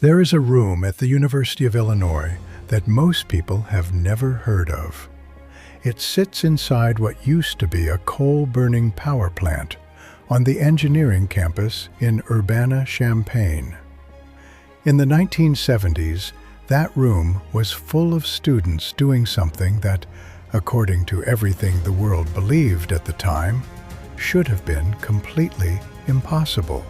There is a room at the University of Illinois that most people have never heard of. It sits inside what used to be a coal-burning power plant on the engineering campus in Urbana-Champaign. In the 1970s, that room was full of students doing something that, according to everything the world believed at the time, should have been completely impossible.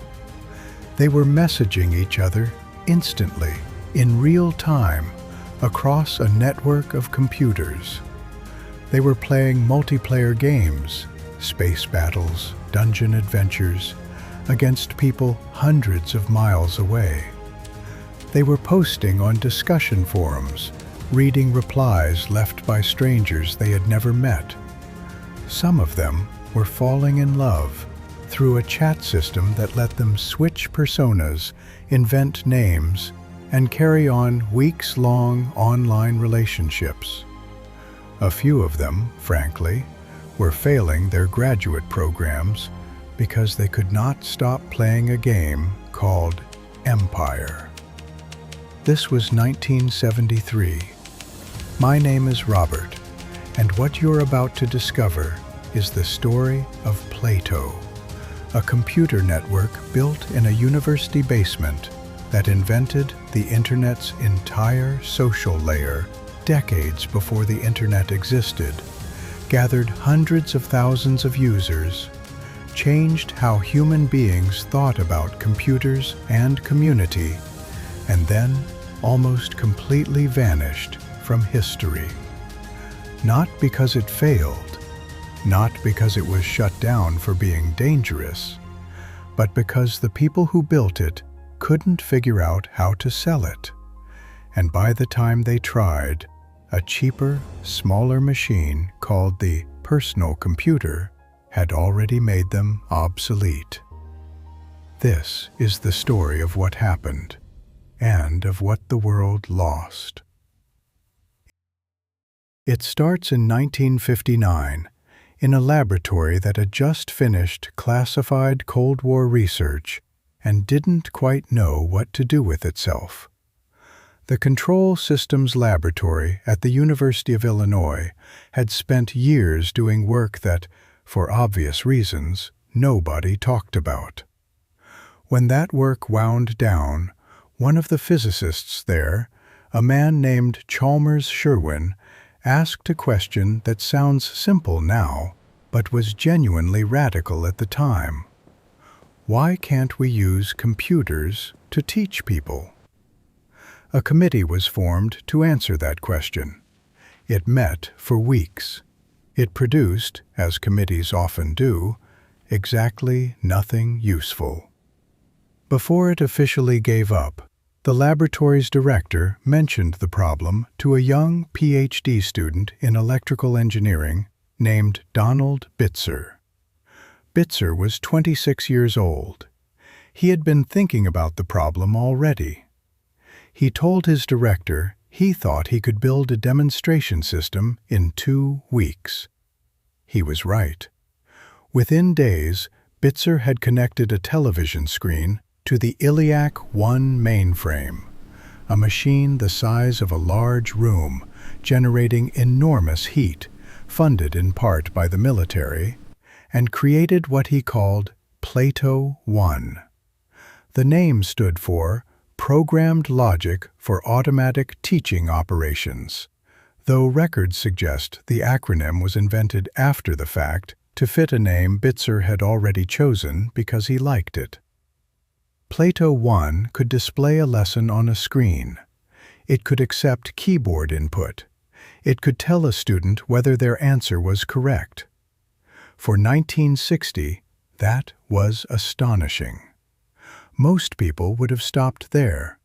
They were messaging each other instantly, in real time, across a network of computers. They were playing multiplayer games, space battles, dungeon adventures, against people hundreds of miles away. They were posting on discussion forums, reading replies left by strangers they had never met. Some of them were falling in love through a chat system that let them switch personas, invent names, and carry on weeks-long online relationships. A few of them, frankly, were failing their graduate programs because they could not stop playing a game called Empire. This was 1973. My name is Robert, and what you're about to discover is the story of PLATO, a computer network built in a university basement that invented the Internet's entire social layer decades before the Internet existed, gathered hundreds of thousands of users, changed how human beings thought about computers and community, and then almost completely vanished from history. Not because it failed, not because it was shut down for being dangerous, but because the people who built it couldn't figure out how to sell it. And by the time they tried, a cheaper, smaller machine called the personal computer had already made them obsolete. This is the story of what happened, and of what the world lost. It starts in 1959, in a laboratory that had just finished classified Cold War research and didn't quite know what to do with itself. The Control Systems Laboratory at the University of Illinois had spent years doing work that, for obvious reasons, nobody talked about. When that work wound down, one of the physicists there, a man named Chalmers Sherwin, asked a question that sounds simple now, but was genuinely radical at the time. Why can't we use computers to teach people? A committee was formed to answer that question. It met for weeks. It produced, as committees often do, exactly nothing useful. Before it officially gave up, the laboratory's director mentioned the problem to a young PhD student in electrical engineering named Donald Bitzer. Bitzer was 26 years old. He had been thinking about the problem already. He told his director he thought he could build a demonstration system in 2 weeks. He was right. Within days, Bitzer had connected a television screen to the ELIAC-1 mainframe, a machine the size of a large room, generating enormous heat, funded in part by the military, and created what he called PLATO 1. The name stood for Programmed Logic for Automatic Teaching Operations, though records suggest the acronym was invented after the fact to fit a name Bitzer had already chosen because he liked it. PLATO 1 could display a lesson on a screen. It could accept keyboard input. It could tell a student whether their answer was correct. For 1960, that was astonishing. Most people would have stopped there.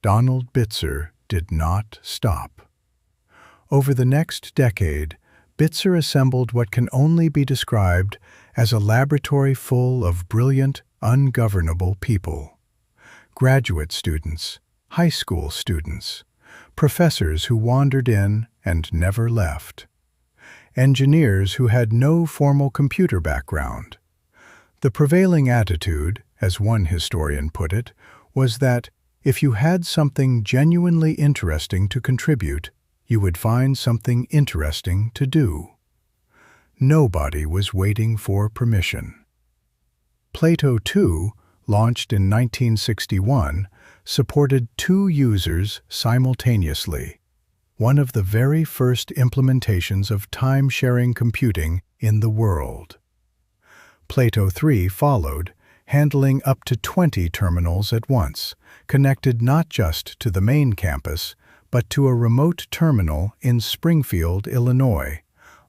Donald Bitzer did not stop. Over the next decade, Bitzer assembled what can only be described as a laboratory full of brilliant, ungovernable people. Graduate students, high school students, professors who wandered in and never left, engineers who had no formal computer background. The prevailing attitude, as one historian put it, was that If you had something genuinely interesting to contribute, you would find something interesting to do. Nobody was waiting for permission. PLATO 2, launched in 1961, supported 2 users simultaneously, one of the very first implementations of time-sharing computing in the world. PLATO 3 followed, handling up to 20 terminals at once, connected not just to the main campus, but to a remote terminal in Springfield, Illinois,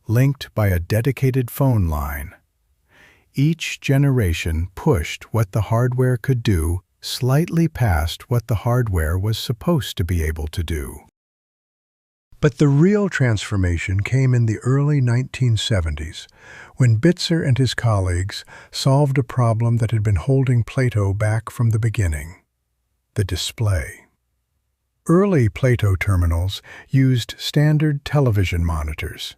linked by a dedicated phone line. Each generation pushed what the hardware could do slightly past what the hardware was supposed to be able to do. But the real transformation came in the early 1970s, when Bitzer and his colleagues solved a problem that had been holding PLATO back from the beginning: the display. Early PLATO terminals used standard television monitors.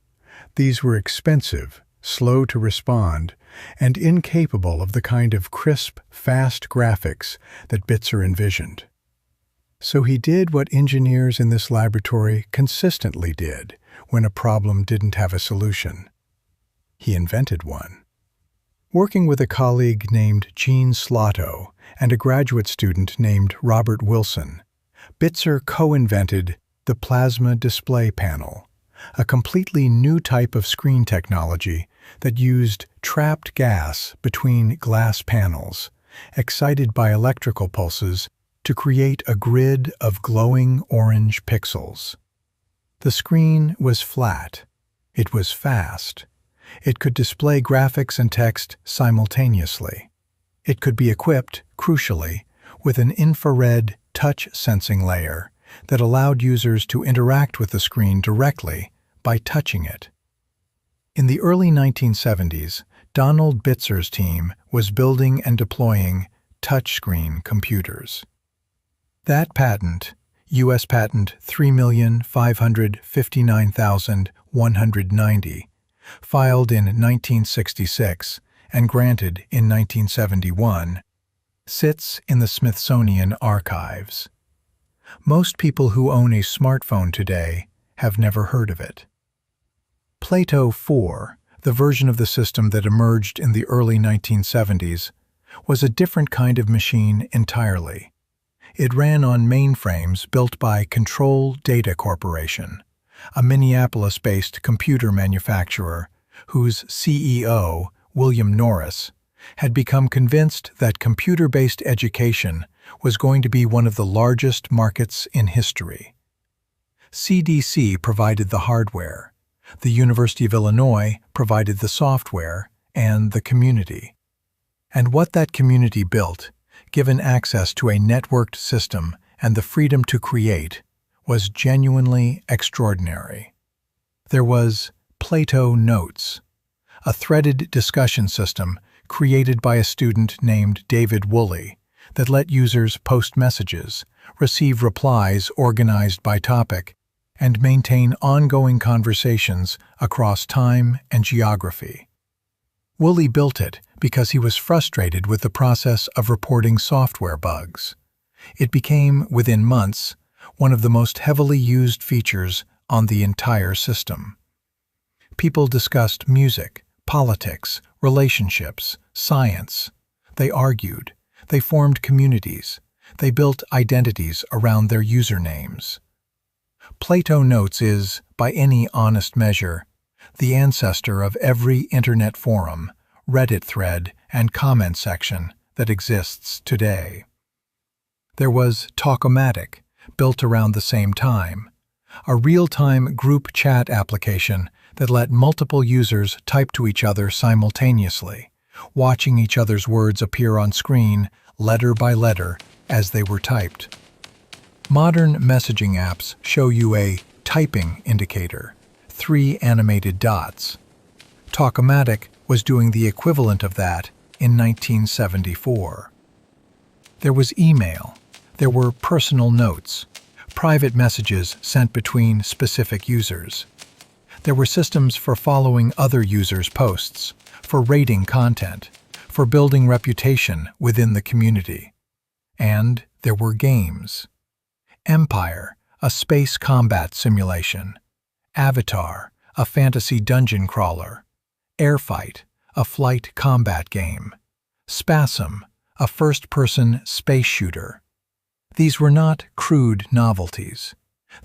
These were expensive, slow to respond, and incapable of the kind of crisp, fast graphics that Bitzer envisioned. So he did what engineers in this laboratory consistently did when a problem didn't have a solution. He invented one. Working with a colleague named Gene Slotto and a graduate student named Robert Wilson, Bitzer co-invented the plasma display panel, a completely new type of screen technology that used trapped gas between glass panels, excited by electrical pulses, to create a grid of glowing orange pixels. The screen was flat. It was fast. It could display graphics and text simultaneously. It could be equipped, crucially, with an infrared touch sensing layer that allowed users to interact with the screen directly by touching it. In the early 1970s, Donald Bitzer's team was building and deploying touchscreen computers. That patent, U.S. Patent 3,559,190, filed in 1966 and granted in 1971, sits in the Smithsonian archives. Most people who own a smartphone today have never heard of it. PLATO 4, the version of the system that emerged in the early 1970s, was a different kind of machine entirely. It ran on mainframes built by Control Data Corporation, a Minneapolis-based computer manufacturer whose CEO, William Norris, had become convinced that computer-based education was going to be one of the largest markets in history. CDC provided the hardware, the University of Illinois provided the software, and the community. And what that community built, given access to a networked system and the freedom to create, was genuinely extraordinary. There was PLATO Notes, a threaded discussion system created by a student named David Woolley that let users post messages, receive replies organized by topic, and maintain ongoing conversations across time and geography. Woolley built it because he was frustrated with the process of reporting software bugs. It became, within months, one of the most heavily used features on the entire system. People discussed music, politics, relationships, science. They argued. They formed communities. They built identities around their usernames. PLATO Notes is, by any honest measure, the ancestor of every internet forum, Reddit thread, and comment section that exists today. There was Talkomatic, built around the same time, a real-time group chat application that let multiple users type to each other simultaneously, watching each other's words appear on screen letter by letter as they were typed. Modern messaging apps show you a typing indicator, 3 animated dots. Talkomatic was doing the equivalent of that in 1974. There was email. There were personal notes, private messages sent between specific users. There were systems for following other users' posts, for rating content, for building reputation within the community. And there were games. Empire, a space combat simulation. Avatar, a fantasy dungeon crawler. Airfight, a flight combat game. Spasm, a first-person space shooter. These were not crude novelties.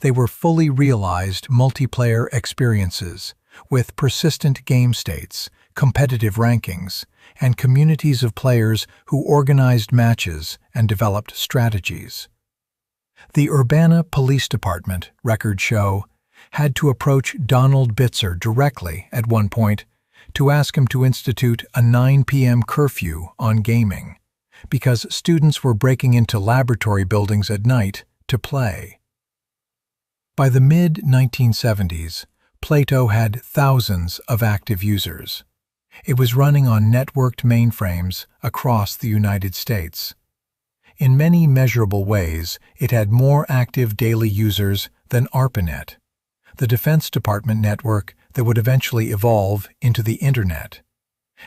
They were fully realized multiplayer experiences with persistent game states, competitive rankings, and communities of players who organized matches and developed strategies. The Urbana Police Department, records show, had to approach Donald Bitzer directly at one point to ask him to institute a 9 p.m. curfew on gaming, because students were breaking into laboratory buildings at night to play. By the mid-1970s, PLATO had thousands of active users. It was running on networked mainframes across the United States. In many measurable ways, it had more active daily users than ARPANET, the Defense Department network that would eventually evolve into the Internet,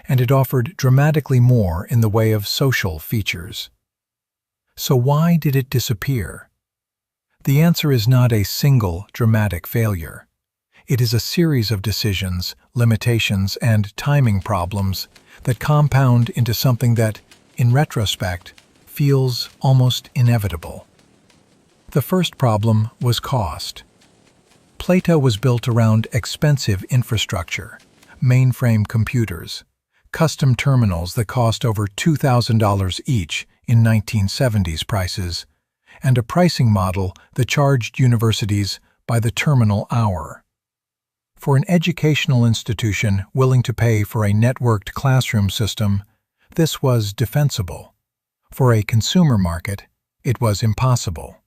and it offered dramatically more in the way of social features. So why did it disappear? The answer is not a single dramatic failure. It is a series of decisions, limitations, and timing problems that compound into something that, in retrospect, feels almost inevitable. The first problem was cost. PLATO was built around expensive infrastructure, mainframe computers, custom terminals that cost over $2,000 each in 1970s prices, and a pricing model that charged universities by the terminal hour. For an educational institution willing to pay for a networked classroom system, this was defensible. For a consumer market, it was impossible.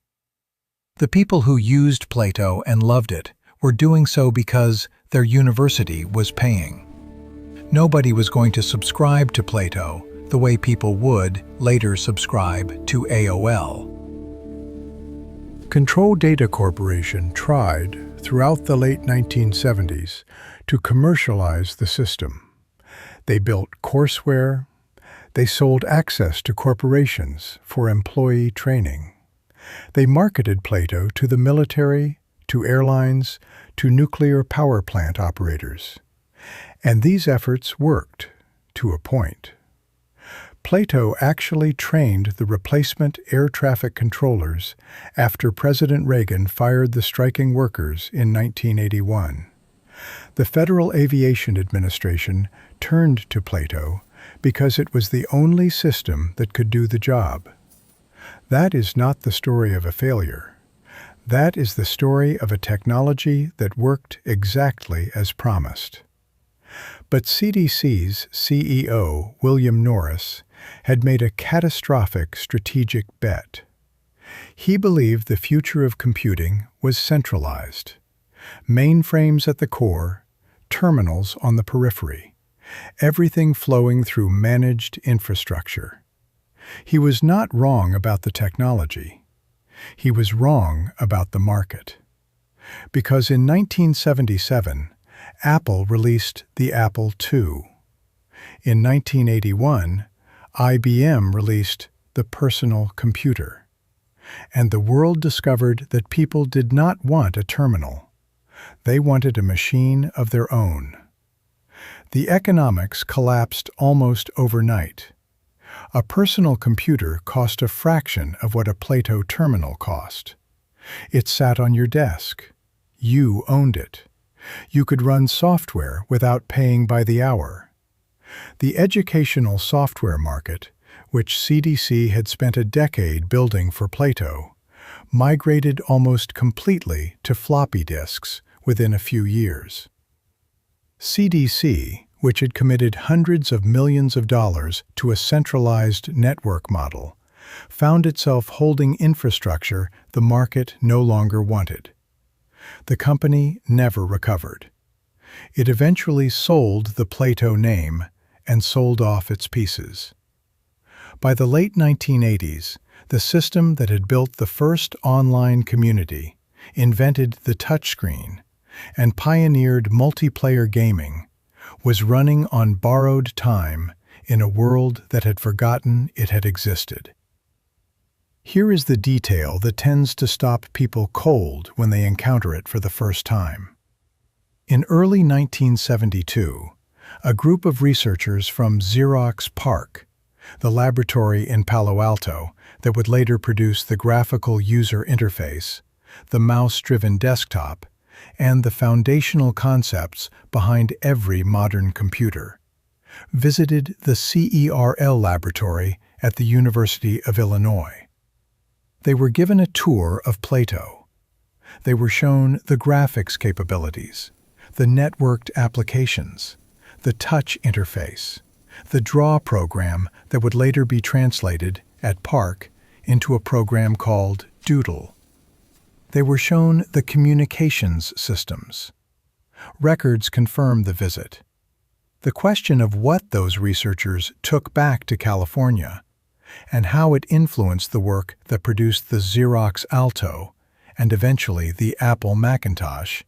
The people who used PLATO and loved it were doing so because their university was paying. Nobody was going to subscribe to PLATO the way people would later subscribe to AOL. Control Data Corporation tried, throughout the late 1970s, to commercialize the system. They built courseware. They sold access to corporations for employee training. They marketed PLATO to the military, to airlines, to nuclear power plant operators. And these efforts worked, to a point. PLATO actually trained the replacement air traffic controllers after President Reagan fired the striking workers in 1981. The Federal Aviation Administration turned to PLATO because it was the only system that could do the job. That is not the story of a failure. That is the story of a technology that worked exactly as promised. But CDC's CEO, William Norris, had made a catastrophic strategic bet. He believed the future of computing was centralized. Mainframes at the core, terminals on the periphery, everything flowing through managed infrastructure. He was not wrong about the technology. He was wrong about the market. Because in 1977, Apple released the Apple II. In 1981, IBM released the personal computer. And the world discovered that people did not want a terminal. They wanted a machine of their own. The economics collapsed almost overnight. A personal computer cost a fraction of what a PLATO terminal cost. It sat on your desk. You owned it. You could run software without paying by the hour. The educational software market, which CDC had spent a decade building for PLATO, migrated almost completely to floppy disks within a few years. CDC, which had committed hundreds of millions of dollars to a centralized network model, found itself holding infrastructure the market no longer wanted. The company never recovered. It eventually sold the PLATO name and sold off its pieces. By the late 1980s, the system that had built the first online community, invented the touchscreen, and pioneered multiplayer gaming, was running on borrowed time in a world that had forgotten it had existed. Here is the detail that tends to stop people cold when they encounter it for the first time. In early 1972, a group of researchers from Xerox PARC, the laboratory in Palo Alto that would later produce the graphical user interface, the mouse-driven desktop, and the foundational concepts behind every modern computer, visited the CERL laboratory at the University of Illinois. They were given a tour of PLATO. They were shown the graphics capabilities, the networked applications, the touch interface, the draw program that would later be translated at PARC into a program called Doodle. They were shown the communications systems. Records confirmed the visit. The question of what those researchers took back to California and how it influenced the work that produced the Xerox Alto and eventually the Apple Macintosh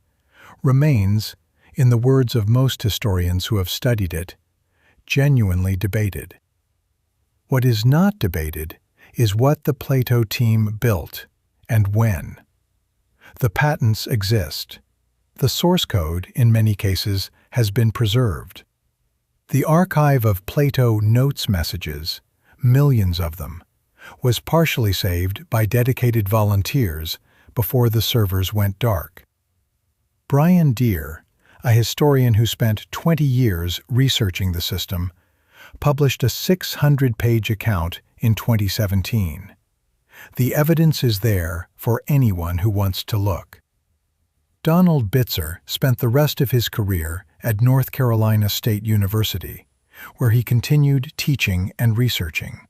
remains, in the words of most historians who have studied it, genuinely debated. What is not debated is what the PLATO team built and when. The patents exist. The source code, in many cases, has been preserved. The archive of PLATO Notes messages, millions of them, was partially saved by dedicated volunteers before the servers went dark. Brian Deere, a historian who spent 20 years researching the system, published a 600-page account in 2017. The evidence is there for anyone who wants to look. Donald Bitzer spent the rest of his career at North Carolina State University, where he continued teaching and researching.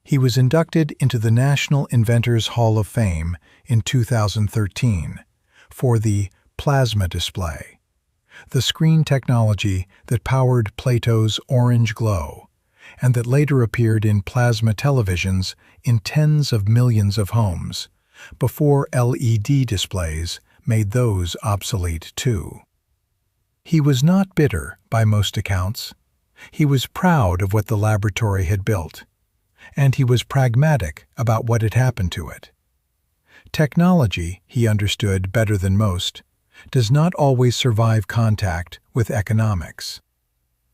He was inducted into the National Inventors Hall of Fame in 2013 for the plasma display, the screen technology that powered PLATO's orange glow, and that later appeared in plasma televisions in tens of millions of homes, before LED displays made those obsolete too. He was not bitter by most accounts. He was proud of what the laboratory had built, and he was pragmatic about what had happened to it. Technology, he understood better than most, does not always survive contact with economics.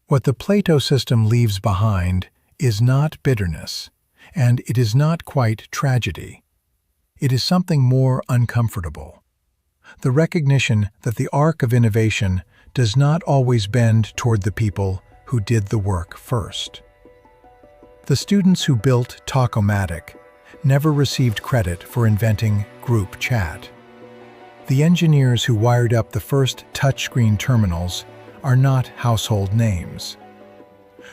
What the PLATO system leaves behind is not bitterness, and it is not quite tragedy. It is something more uncomfortable. The recognition that the arc of innovation does not always bend toward the people who did the work first. The students who built Talkomatic never received credit for inventing group chat. The engineers who wired up the first touchscreen terminals are not household names.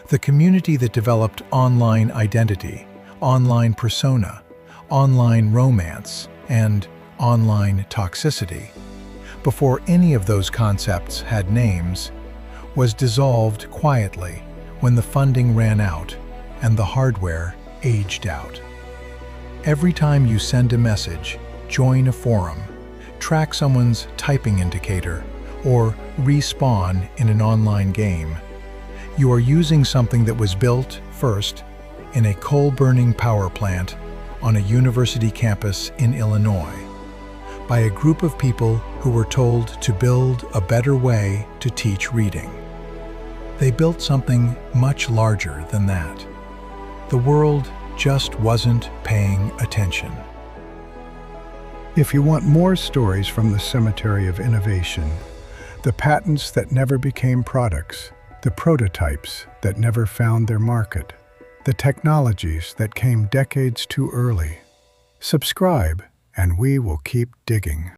The community that developed online identity, online persona, online romance, and online toxicity, before any of those concepts had names, was dissolved quietly when the funding ran out and the hardware aged out. Every time you send a message, join a forum, track someone's typing indicator, or respawn in an online game, you are using something that was built, first, in a coal-burning power plant on a university campus in Illinois, by a group of people who were told to build a better way to teach reading. They built something much larger than that. The world just wasn't paying attention. If you want more stories from the cemetery of innovation, the patents that never became products, the prototypes that never found their market, the technologies that came decades too early, subscribe and we will keep digging.